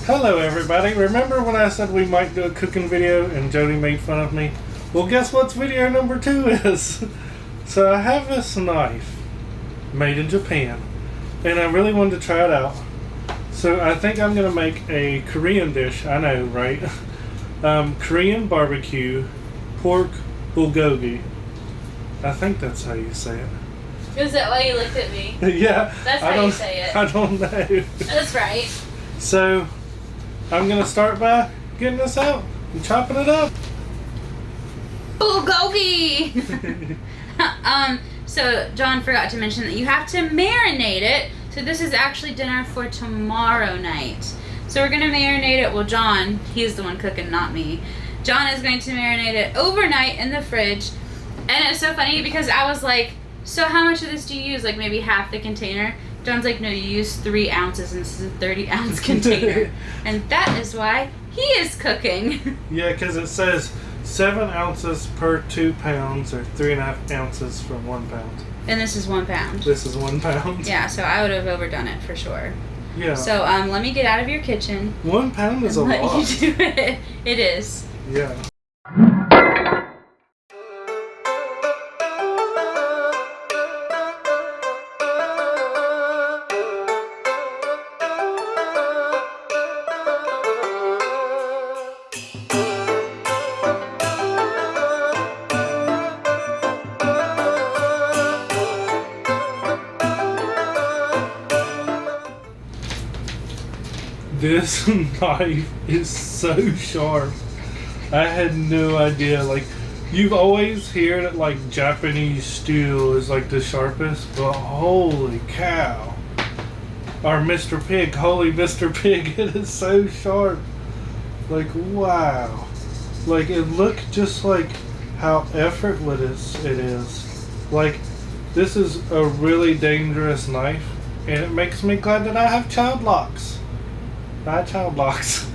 Hello everybody, remember when I said we might do a cooking video and Jody made fun of me? Well, guess what video number 2 is? So I have this knife made in Japan and I really wanted to try it out. So I think I'm going to make a Korean dish, I know, right? Korean barbecue pork bulgogi. I think that's how you say it. Is that why you looked at me? Yeah. That's how you say it. I don't know. That's right. So I'm going to start by getting this out and chopping it up. Bulgogi! So John forgot to mention that you have to marinate it. So this is actually dinner for tomorrow night. So we're going to marinate it. Well, John, he's the one cooking, not me. John is going to marinate it overnight in the fridge. And it's so funny because I was like, so how much of this do you use? Like maybe half the container? John's like, no, you use 3 ounces and this is a 30-ounce container. And that is why he is cooking. Yeah, because it says 7 ounces per 2 pounds or 3.5 ounces for 1 pound. And this is 1 pound. This is 1 pound. Yeah, so I would have overdone it for sure. Yeah. So let me get out of your kitchen. 1 pound is a lot. Let you do it. It is. Yeah. This knife is so sharp. I had no idea. Like, you've always heard that like Japanese steel is like the sharpest, but holy cow. Or Mr. Pig, holy Mr. Pig, it is so sharp. Like, wow. Like, it looked just like how effortless it is. Like, this is a really dangerous knife, and it makes me glad that I have child locks. Buy child locks.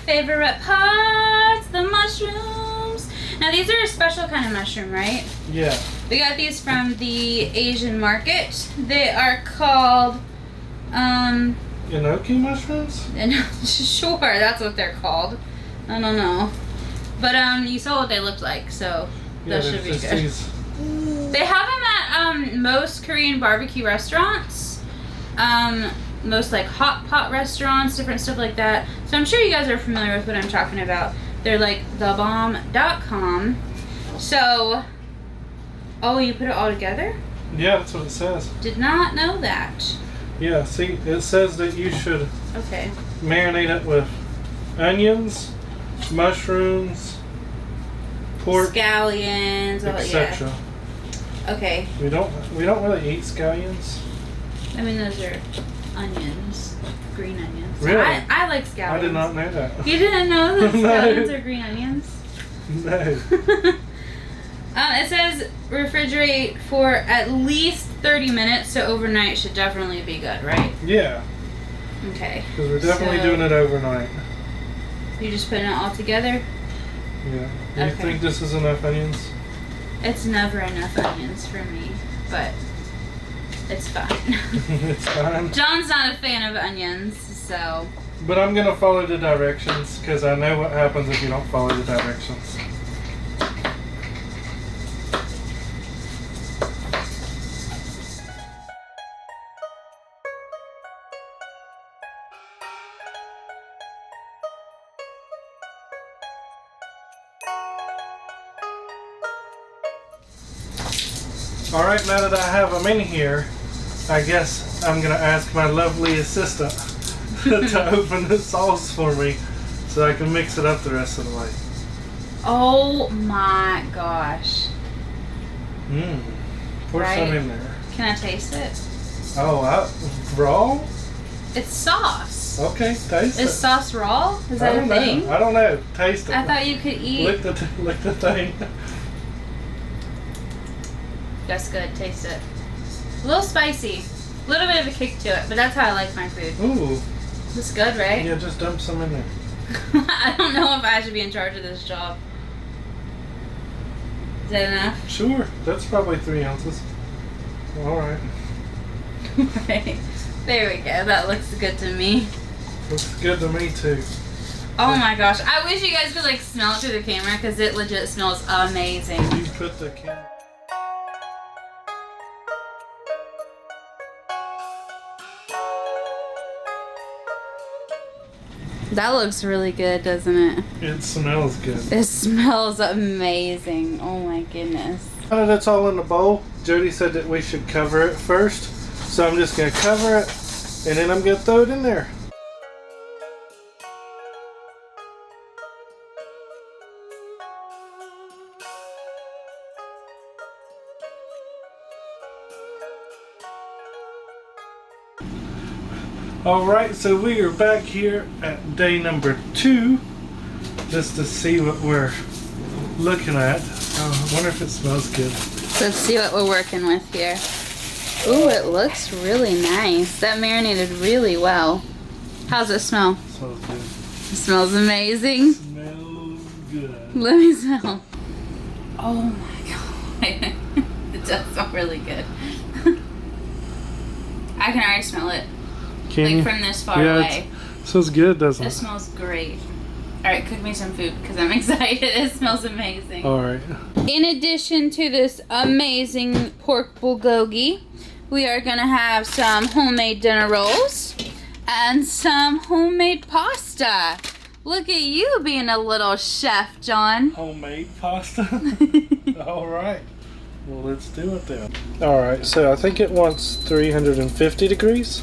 Favorite parts, the mushrooms. Now these are a special kind of mushroom, right? Yeah. We got these from the Asian market. They are called Enoki mushrooms? Sure, that's what they're called. I don't know. But you saw what they looked like, so yeah, that should be good. These. They have them at most Korean barbecue restaurants. Most like hot pot restaurants, different stuff like that. So I'm sure you guys are familiar with what I'm talking about. They're like thebomb.com. So, oh, you put it all together? Yeah, that's what it says. Did not know that. Yeah, see, it says that you should marinate it with onions, mushrooms, pork, scallions, etc. Yeah. Okay. We don't really eat scallions. I mean, those are onions, green onions. Really? I like scallions. I did not know that. You didn't know that No. scallions are green onions? No. It says refrigerate for at least 30 minutes, so overnight should definitely be good, right? Yeah. Okay. Because we're definitely doing it overnight. You're just putting it all together? Yeah. Do you think this is enough onions? It's never enough onions for me, but it's fine. It's fine. John's not a fan of onions, so. But I'm gonna follow the directions because I know what happens if you don't follow the directions. Alright, now that I have them in here, I guess I'm going to ask my lovely assistant to open the sauce for me so I can mix it up the rest of the way. Oh my gosh. Pour some in there. Can I taste it? Oh, raw? It's sauce. Okay, taste it. Is sauce raw? Is that a thing? I don't know. Taste it. I thought you could eat. Lick the thing. That's good. Taste it. A little spicy. A little bit of a kick to it, but that's how I like my food. Ooh. It's good, right? Yeah, just dump some in there. I don't know if I should be in charge of this job. Is that enough? Sure. That's probably 3 ounces. Alright. Right. There we go. That looks good to me. Looks good to me too. Oh my gosh. I wish you guys could like smell it through the camera because it legit smells amazing. You put the camera. That looks really good, doesn't it? It smells good. It smells amazing. Oh my goodness. Now that it's all in the bowl, Jody said that we should cover it first. So I'm just going to cover it and then I'm going to throw it in there. Alright, so we are back here at day number 2 just to see what we're looking at. I wonder if it smells good. Let's see what we're working with here. Ooh, it looks really nice. That marinated really well. How's it smell? It smells good. It smells amazing. It smells good. Let me smell. Oh my god. It does smell really good. I can already smell it. Like from this far away. It smells good, doesn't it? It smells great. Alright, cook me some food because I'm excited. It smells amazing. Alright. In addition to this amazing pork bulgogi, we are going to have some homemade dinner rolls and some homemade pasta. Look at you being a little chef, John. Homemade pasta? Alright. Well, let's do it then. Alright, so I think it wants 350 degrees.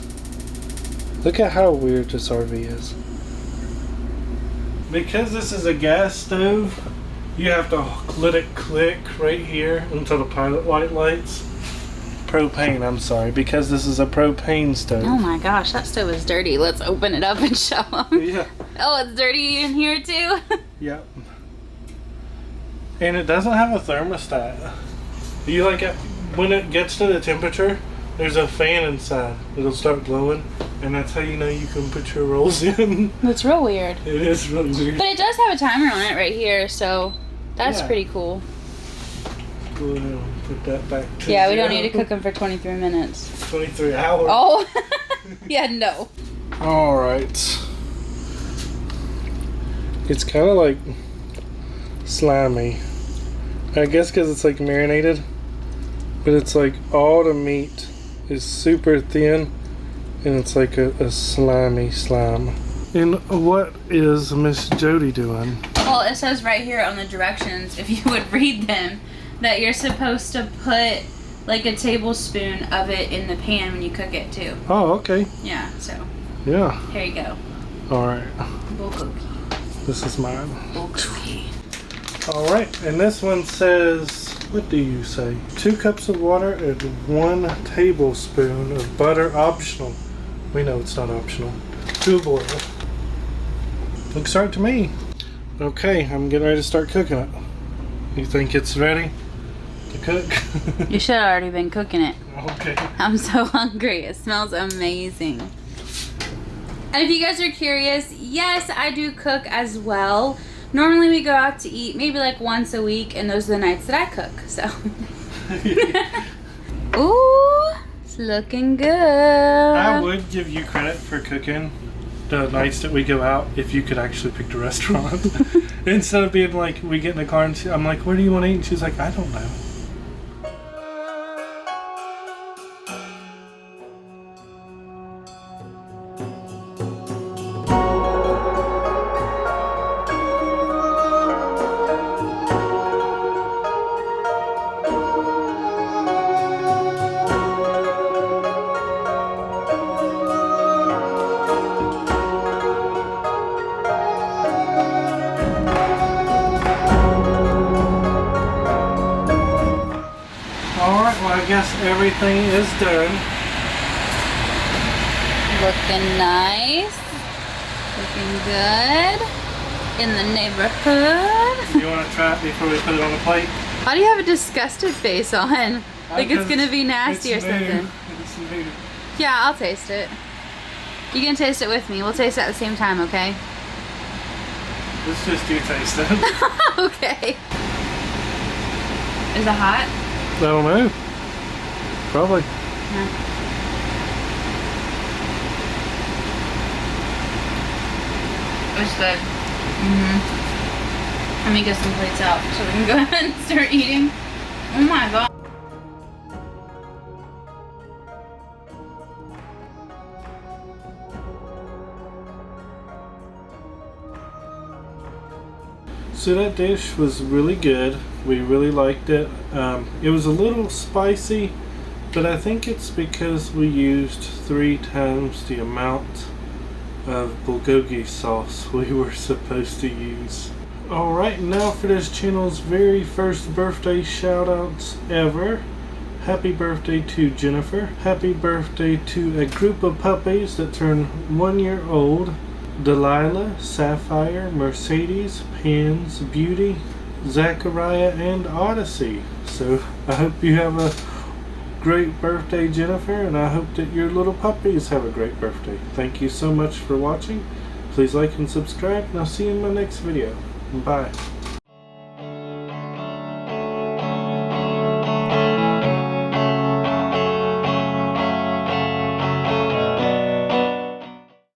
Look at how weird this RV is. Because this is a gas stove, you have to let it click right here until the pilot light lights. Propane, I'm sorry, because this is a propane stove. Oh my gosh, that stove is dirty. Let's open it up and show them. Yeah. Oh, it's dirty in here too? Yep. And it doesn't have a thermostat. You like it, when it gets to the temperature, there's a fan inside. It'll start glowing, and that's how you know you can put your rolls in. That's real weird. It is really weird. But it does have a timer on it right here, so that's pretty cool. Go ahead and put that back to Yeah, we zero. don't need to cook them for 23 minutes. 23 hours. Oh, yeah, no. Alright. It's kind of like slimy. I guess because it's like marinated. But it's like all the meat is super thin. And it's like a slimy slime. And what is Miss Jody doing? Well, it says right here on the directions, if you would read them, that you're supposed to put like a tablespoon of it in the pan when you cook it too. Oh, okay. Yeah, so. Yeah. Here you go. Alright. Bulgogi. This is mine. Bulgogi. Alright, and this one says, what do you say? 2 cups of water and 1 tablespoon of butter optional. We know it's not optional. To boil. Looks right to me. Okay, I'm getting ready to start cooking it. You think it's ready to cook? You should have already been cooking it. Okay. I'm so hungry. It smells amazing. And if you guys are curious, yes, I do cook as well. Normally we go out to eat maybe like once a week, and those are the nights that I cook, so. Ooh, it's looking good. I would give you credit for cooking the nights that we go out if you could actually pick the restaurant. Instead of being like, we get in the car and I'm like, where do you want to eat? And she's like, I don't know. Alright, well I guess everything is done. Looking nice. Looking good. In the neighborhood. You want to try it before we put it on the plate? Why do you have a disgusted face on? Like it's gonna be nasty or something. It's new. Yeah, I'll taste it. You can taste it with me. We'll taste it at the same time, okay? Let's just do taste it. Okay. Is it hot? I don't know. Probably. Yeah. It's good. Let me get some plates out so we can go ahead and start eating. Oh my god. So that dish was really good. We really liked it. It was a little spicy, but I think it's because we used 3 times the amount of bulgogi sauce we were supposed to use. Alright, now for this channel's very first birthday shoutouts ever. Happy birthday to Jennifer. Happy birthday to a group of puppies that turned 1 year old. Delilah, Sapphire, Mercedes, Pins, Beauty, Zachariah, and Odyssey. So I hope you have a great birthday, Jennifer, and I hope that your little puppies have a great birthday. Thank you so much for watching. Please like and subscribe, and I'll see you in my next video. Bye.